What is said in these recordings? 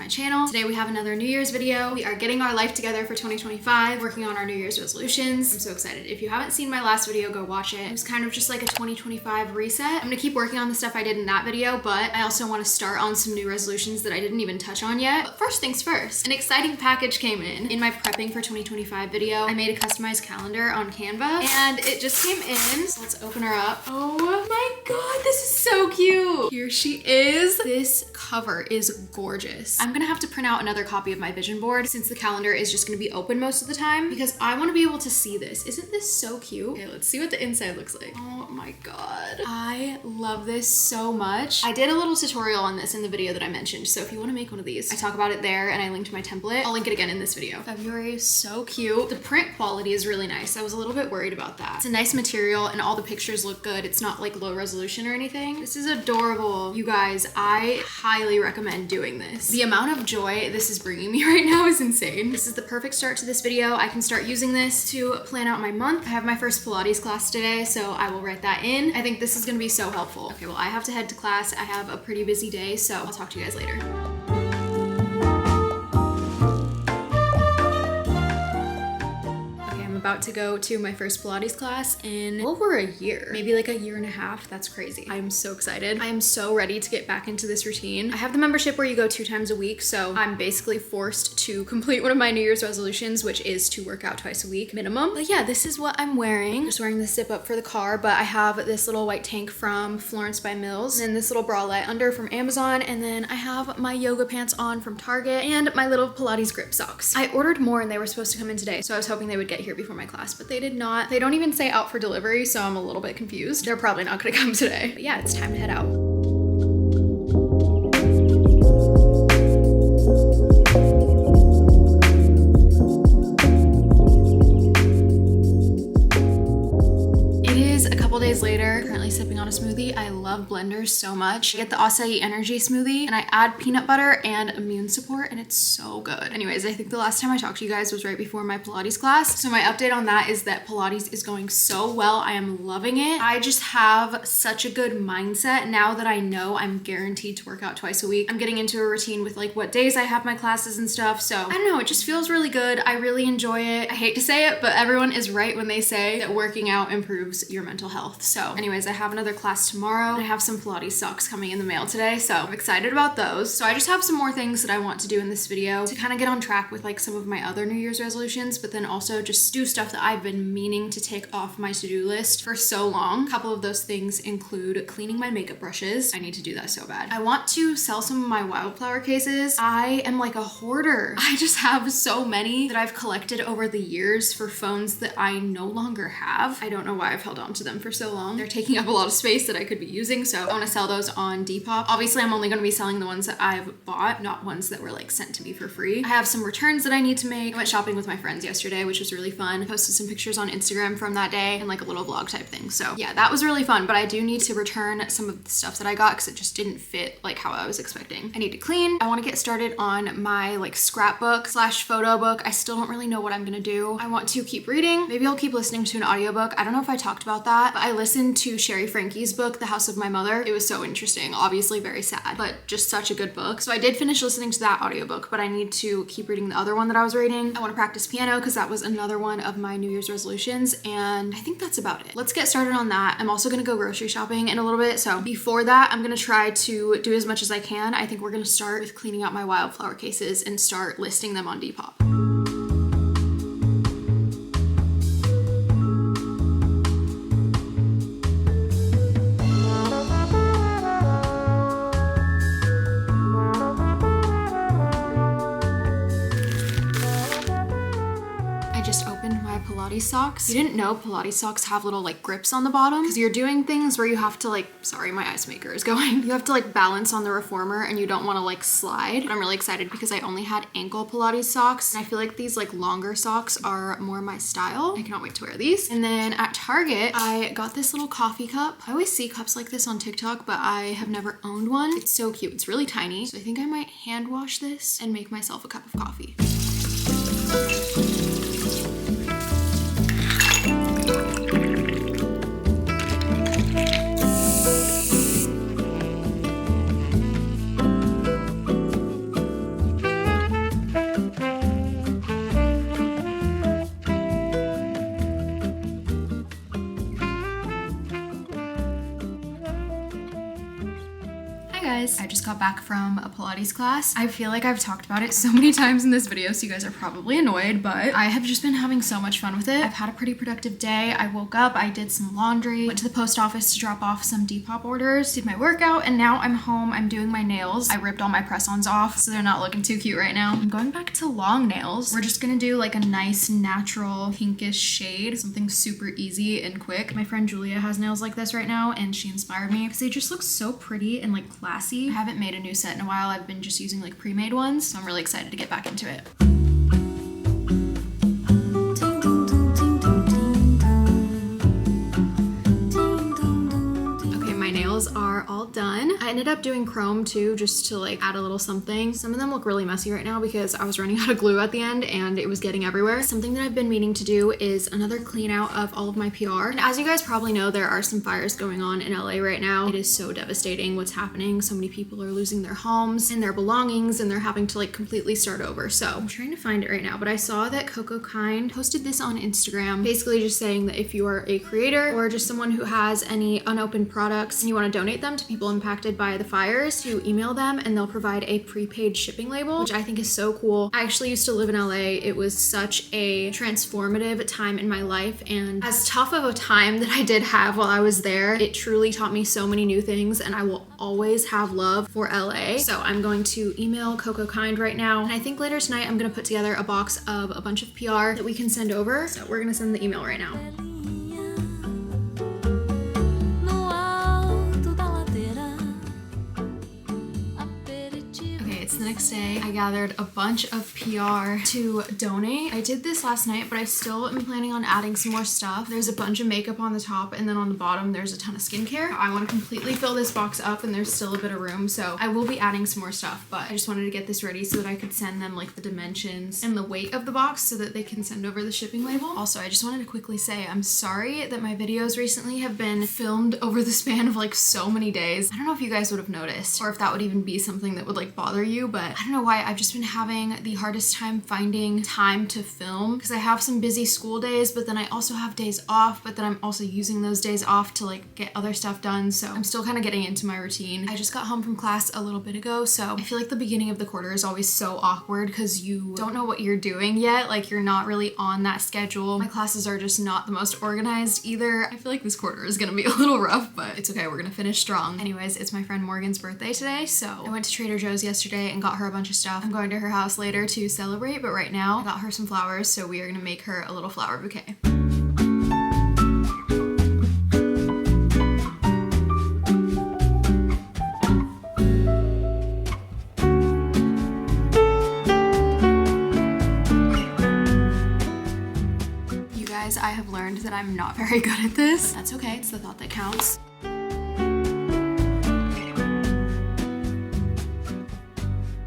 my channel. Today we have another New Year's video. We are getting our life together for 2025, working on our New Year's resolutions. I'm so excited. If you haven't seen my last video, go watch it. It was kind of just like a 2025 reset. I'm gonna keep working on the stuff I did in that video, but I also want to start on some new resolutions that I didn't even touch on yet. But first things first, an exciting package came in. In my prepping for 2025 video, I made a customized calendar on Canva and it just came in. So let's open her up. Oh my God, this is so cute. Here she is. This cover is gorgeous. I'm gonna have to print out another copy of my vision board since the calendar is just gonna be open most of the time because I want to be able to see this. Isn't this so cute? Okay, let's see what the inside looks like. Oh my God. I love this so much. I did a little tutorial on this in the video that I mentioned. So if you want to make one of these, I talk about it there and I linked my template. I'll link it again in this video. February is so cute. The print quality is really nice. I was a little bit worried about that. It's a nice material and all the pictures look good. It's not like low resolution or anything. This is adorable. You guys, I highly recommend doing this. The amount of joy this is bringing me right now is insane. This is the perfect start to this video. I can start using this to plan out my month. I have my first Pilates class today, so I will write that in. I think this is gonna be so helpful. Okay, well, I have to head to class. I have a pretty busy day, so I'll talk to you guys later. About to go to my first Pilates class in over a year, maybe like a year and a half. That's crazy. I'm so excited. I am so ready to get back into this routine. I have the membership where you go 2 times a week, so I'm basically forced to complete one of my New Year's resolutions, which is to work out twice a week minimum. But yeah, this is what I'm wearing. Just wearing the zip up for the car, but I have this little white tank from Florence by Mills, and then this little bralette under from Amazon, and then I have my yoga pants on from Target, and my little Pilates grip socks. I ordered more and they were supposed to come in today, so I was hoping they would get here before my class, but they did not. They don't even say out for delivery, so I'm a little bit confused. They're probably not gonna come today. But yeah, it's time to head out. Days later, currently sipping on a smoothie. I love blenders so much. I get the acai energy smoothie and I add peanut butter and immune support and it's so good. Anyways, I think the last time I talked to you guys was right before my Pilates class. So my update on that is that Pilates is going so well. I am loving it. I just have such a good mindset now that I know I'm guaranteed to work out twice a week. I'm getting into a routine with like what days I have my classes and stuff. So I don't know, it just feels really good. I really enjoy it. I hate to say it, but everyone is right when they say that working out improves your mental health. So anyways, I have another class tomorrow. I have some Pilates socks coming in the mail today, so I'm excited about those. So I just have some more things that I want to do in this video to kind of get on track with like some of my other New Year's resolutions, but then also just do stuff that I've been meaning to take off my to-do list for so long. A couple of those things include cleaning my makeup brushes. I need to do that so bad. I want to sell some of my wildflower cases. I am like a hoarder. I just have so many that I've collected over the years for phones that I no longer have. I don't know why I've held on to them for so long. They're taking up a lot of space that I could be using, so I want to sell those on Depop. Obviously, I'm only going to be selling the ones that I've bought, not ones that were like sent to me for free. I have some returns that I need to make. I went shopping with my friends yesterday, which was really fun. I posted some pictures on Instagram from that day and like a little vlog type thing. So yeah, that was really fun, but I do need to return some of the stuff that I got because it just didn't fit like how I was expecting. I need to clean. I want to get started on my like scrapbook / photo book. I still don't really know what I'm going to do. I want to keep reading. Maybe I'll keep listening to an audiobook. I don't know if I talked about that, but I listened to Sherry Frankie's book, The House of My Mother. It was so interesting, obviously very sad, but just such a good book. So I did finish listening to that audiobook, but I need to keep reading the other one that I was reading. I want to practice piano because that was another one of my New Year's resolutions, and I think that's about it. Let's get started on that. I'm also going to go grocery shopping in a little bit, so before that, I'm going to try to do as much as I can. I think we're going to start with cleaning out my wildflower cases and start listing them on Depop. Pilates socks. You didn't know Pilates socks have little like grips on the bottom because you're doing things where you have to like, sorry, my ice maker is going. You have to like balance on the reformer and you don't want to like slide. But I'm really excited because I only had ankle Pilates socks and I feel like these like longer socks are more my style. I cannot wait to wear these. And then at Target, I got this little coffee cup. I always see cups like this on TikTok, but I have never owned one. It's so cute. It's really tiny. So I think I might hand wash this and make myself a cup of coffee. guys, I just got back from a Pilates class. I feel like I've talked about it so many times in this video, so you guys are probably annoyed, but I have just been having so much fun with it. I've had a pretty productive day. I woke up, I did some laundry, went to the post office to drop off some Depop orders, did my workout, and now I'm home. I'm doing my nails. I ripped all my press-ons off, so they're not looking too cute right now. I'm going back to long nails. We're just gonna do like a nice natural pinkish shade, something super easy and quick. My friend Julia has nails like this right now, and she inspired me because they just look so pretty and like classy. I haven't made a new set in a while. I've been just using like pre-made ones, so I'm really excited to get back into it. Are all done. I ended up doing chrome too, just to like add a little something. Some of them look really messy right now because I was running out of glue at the end and it was getting everywhere. Something that I've been meaning to do is another clean out of all of my PR. And as you guys probably know, there are some fires going on in LA right now. It is so devastating what's happening. So many people are losing their homes and their belongings, and they're having to like completely start over. So I'm trying to find it right now, but I saw that xoxo posted this on Instagram, basically just saying that if you are a creator or just someone who has any unopened products and you want to donate them to people impacted by the fires, to email them and they'll provide a prepaid shipping label, which I think is so cool. I actually used to live in LA. It was such a transformative time in my life, and as tough of a time that I did have while I was there, it truly taught me so many new things, and I will always have love for LA. So I'm going to email xoxo right now, and I think later tonight I'm gonna put together a box of a bunch of PR that we can send over. So we're gonna send the email right now. The next day, I gathered a bunch of PR to donate. I did this last night, but I still am planning on adding some more stuff. There's a bunch of makeup on the top, and then on the bottom, there's a ton of skincare. I want to completely fill this box up, and there's still a bit of room, so I will be adding some more stuff, but I just wanted to get this ready so that I could send them like the dimensions and the weight of the box so that they can send over the shipping label. Also, I just wanted to quickly say I'm sorry that my videos recently have been filmed over the span of like so many days. I don't know if you guys would have noticed, or if that would even be something that would like bother you, but I don't know why I've just been having the hardest time finding time to film, because I have some busy school days, but then I also have days off, but then I'm also using those days off to like get other stuff done. So I'm still kind of getting into my routine. I just got home from class a little bit ago, so I feel like the beginning of the quarter is always so awkward because you don't know what you're doing yet. Like, you're not really on that schedule. My classes are just not the most organized either. I feel like this quarter is gonna be a little rough, but it's okay. We're gonna finish strong. Anyways, it's my friend Morgan's birthday today, so I went to Trader Joe's yesterday and got her a bunch of stuff. I'm going to her house later to celebrate, but right now I got her some flowers, so we are gonna make her a little flower bouquet. You guys, I have learned that I'm not very good at this. That's okay, it's the thought that counts.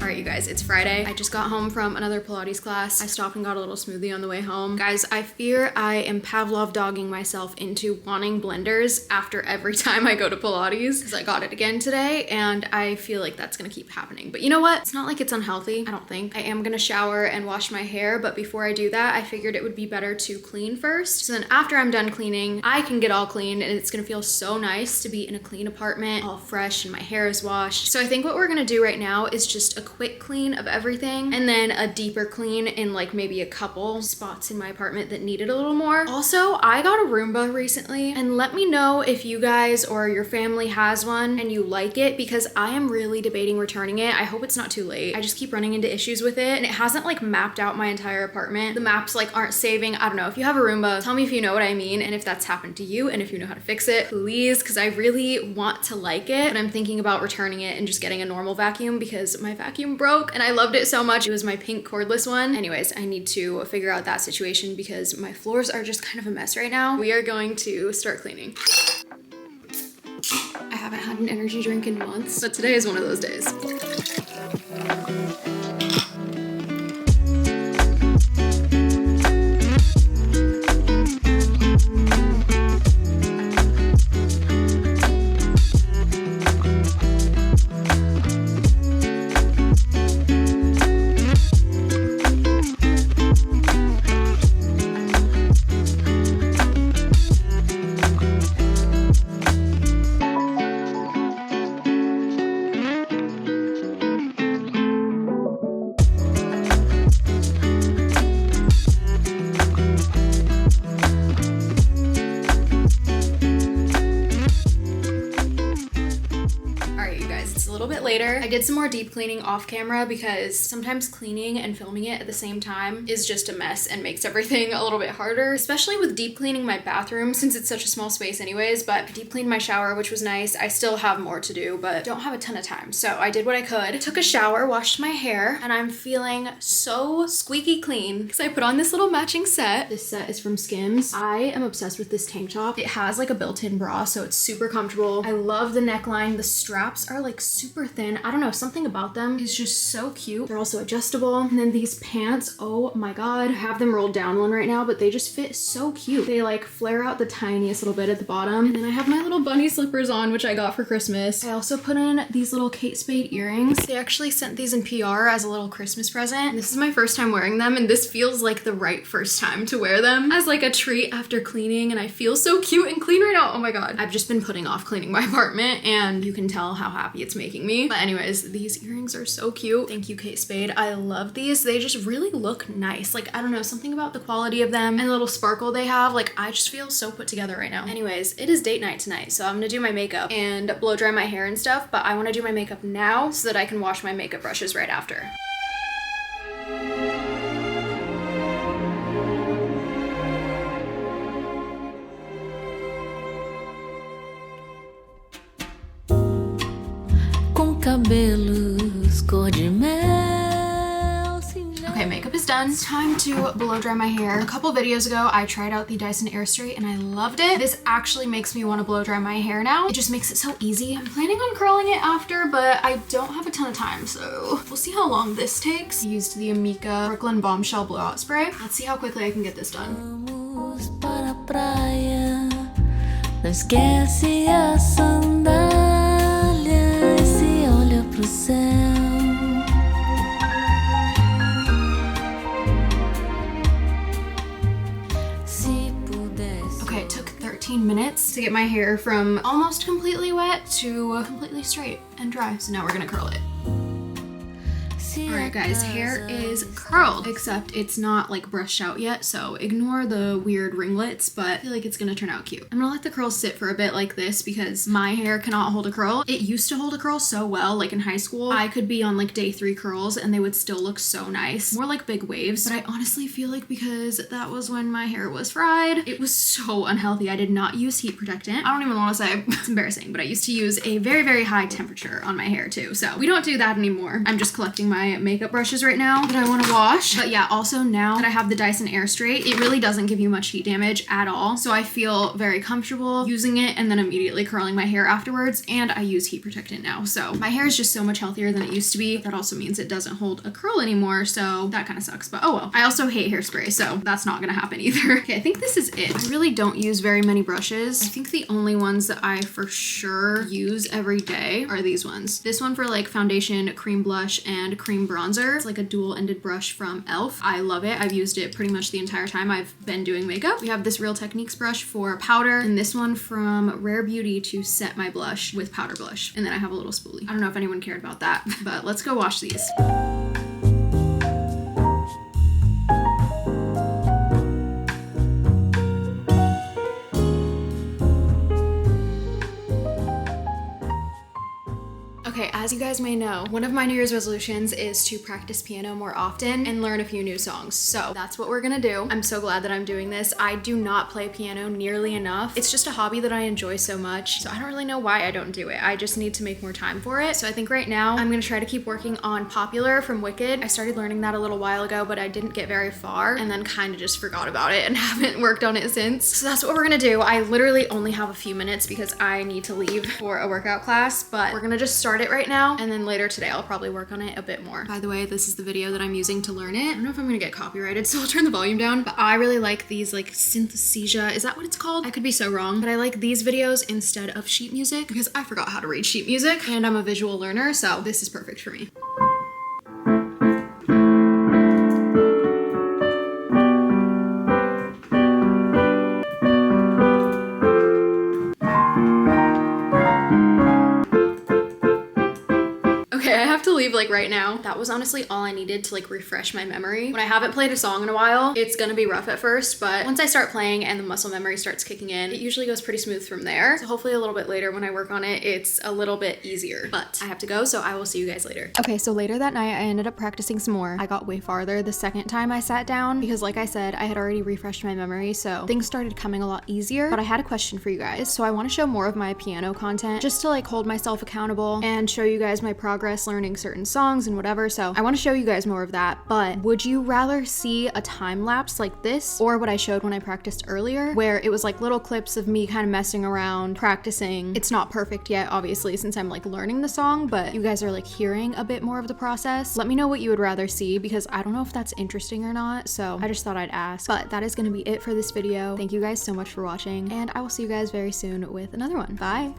Alright, you guys, it's Friday. I just got home from another Pilates class. I stopped and got a little smoothie on the way home. Guys, I fear I am Pavlov dogging myself into wanting blenders after every time I go to Pilates, because I got it again today, and I feel like that's gonna keep happening. But you know what? It's not like it's unhealthy, I don't think. I am gonna shower and wash my hair, but before I do that, I figured it would be better to clean first. So then after I'm done cleaning, I can get all clean, and it's gonna feel so nice to be in a clean apartment, all fresh, and my hair is washed. So I think what we're gonna do right now is just a quick clean of everything, and then a deeper clean in like maybe a couple spots in my apartment that needed a little more. Also, I got a Roomba recently, and let me know if you guys or your family has one and you like it, because I am really debating returning it. I hope it's not too late. I just keep running into issues with it, and it hasn't like mapped out my entire apartment. The maps like aren't saving. I don't know. If you have a Roomba, tell me if you know what I mean, and if that's happened to you, and if you know how to fix it, please, because I really want to like it, but I'm thinking about returning it and just getting a normal vacuum because my vacuum broke and I loved it so much. It was my pink cordless one. Anyways, I need to figure out that situation because my floors are just kind of a mess right now. We are going to start cleaning. I haven't had an energy drink in months, but today is one of those days. hair. I did some more deep cleaning off camera because sometimes cleaning and filming it at the same time is just a mess and makes everything a little bit harder, especially with deep cleaning my bathroom since it's such a small space anyways. But I deep cleaned my shower, which was nice. I still have more to do, but don't have a ton of time. So I did what I could. Took a shower, washed my hair, and I'm feeling so squeaky clean because I put on this little matching set. This set is from Skims. I am obsessed with this tank top. It has like a built-in bra, so it's super comfortable. I love the neckline. The straps are like super thin. I don't know, something about them is just so cute. They're also adjustable. And then these pants, oh my God. I have them rolled down one right now, but they just fit so cute. They like flare out the tiniest little bit at the bottom. And then I have my little bunny slippers on, which I got for Christmas. I also put in these little Kate Spade earrings. They actually sent these in PR as a little Christmas present. And this is my first time wearing them, and this feels like the right first time to wear them as like a treat after cleaning, and I feel so cute and clean right now. Oh my God. I've just been putting off cleaning my apartment, and you can tell how happy it's making me. But anyways, these earrings are so cute. Thank you, Kate Spade. I love these. They just really look nice. Like, I don't know, something about the quality of them and the little sparkle they have. Like, I just feel so put together right now. Anyways, it is date night tonight, so I'm gonna do my makeup and blow dry my hair and stuff, but I wanna do my makeup now so that I can wash my makeup brushes right after. Cabelos cor de mel. Okay, makeup is done. It's time to blow dry my hair. A couple videos ago, I tried out the Dyson airstrait and I loved it. This actually makes me want to blow dry my hair now. It just makes it so easy. I'm planning on curling it after, but I don't have a ton of time, so we'll see how long this takes. I used the Amika Brooklyn Bombshell Blowout Spray. Let's see how quickly I can get this done. Vamos para a praia, não esquece a sandália e se olha pro céu. Okay, it took 13 minutes to get my hair from almost completely wet to completely straight and dry. So now we're gonna curl it. Alright guys, hair is curled, except it's not like brushed out yet, so ignore the weird ringlets, but I feel like it's gonna turn out cute. I'm gonna let the curls sit for a bit like this because my hair cannot hold a curl. It used to hold a curl so well, like in high school. I could be on like day 3 curls and they would still look so nice. More like big waves, but I honestly feel like because that was when my hair was fried, it was so unhealthy. I did not use heat protectant. I don't even want to say, it's embarrassing, but I used to use a very, very high temperature on my hair too. So we don't do that anymore. I'm just collecting my makeup brushes right now that I want to wash. But yeah, also now that I have the Dyson airstrait, it really doesn't give you much heat damage at all. So I feel very comfortable using it and then immediately curling my hair afterwards. And I use heat protectant now. So my hair is just so much healthier than it used to be. That also means it doesn't hold a curl anymore. So that kind of sucks, but oh well. I also hate hairspray, so that's not gonna happen either. Okay, I think this is it. I really don't use very many brushes. I think the only ones that I for sure use every day are these ones. This one for like foundation, cream blush, and cream bronzer. It's like a dual-ended brush from e.l.f. I love it. I've used it pretty much the entire time I've been doing makeup. We have this Real Techniques brush for powder, and this one from Rare Beauty to set my blush with powder blush. And then I have a little spoolie. I don't know if anyone cared about that, but let's go wash these. Okay, as you guys may know, one of my New Year's resolutions is to practice piano more often and learn a few new songs. So that's what we're gonna do. I'm so glad that I'm doing this. I do not play piano nearly enough. It's just a hobby that I enjoy so much. So I don't really know why I don't do it. I just need to make more time for it. So I think right now I'm gonna try to keep working on Popular from Wicked. I started learning that a little while ago, but I didn't get very far and then kind of just forgot about it and haven't worked on it since. So that's what we're gonna do. I literally only have a few minutes because I need to leave for a workout class, but we're gonna just start it right now, and then later today I'll probably work on it a bit more. By the way, this is the video that I'm using to learn it. I don't know if I'm gonna get copyrighted, so I'll turn the volume down, but I really like these like synesthesia. Is that what it's called? I could be so wrong, but I like these videos instead of sheet music because I forgot how to read sheet music and I'm a visual learner, so this is perfect for me. leave like right now. That was honestly all I needed to like refresh my memory. When I haven't played a song in a while, it's gonna be rough at first, but once I start playing and the muscle memory starts kicking in, it usually goes pretty smooth from there. So hopefully a little bit later when I work on it, it's a little bit easier. But I have to go, so I will see you guys later. Okay, so later that night, I ended up practicing some more. I got way farther the second time I sat down because like I said, I had already refreshed my memory, so things started coming a lot easier. But I had a question for you guys. So I want to show more of my piano content just to like hold myself accountable and show you guys my progress learning certain songs and whatever. So I want to show you guys more of that. But would you rather see a time lapse like this or what I showed when I practiced earlier, where it was like little clips of me kind of messing around, practicing? It's not perfect yet, obviously, since I'm like learning the song, but you guys are like hearing a bit more of the process. Let me know what you would rather see because I don't know if that's interesting or not. So I just thought I'd ask. But that is going to be it for this video. Thank you guys so much for watching, and I will see you guys very soon with another one. Bye.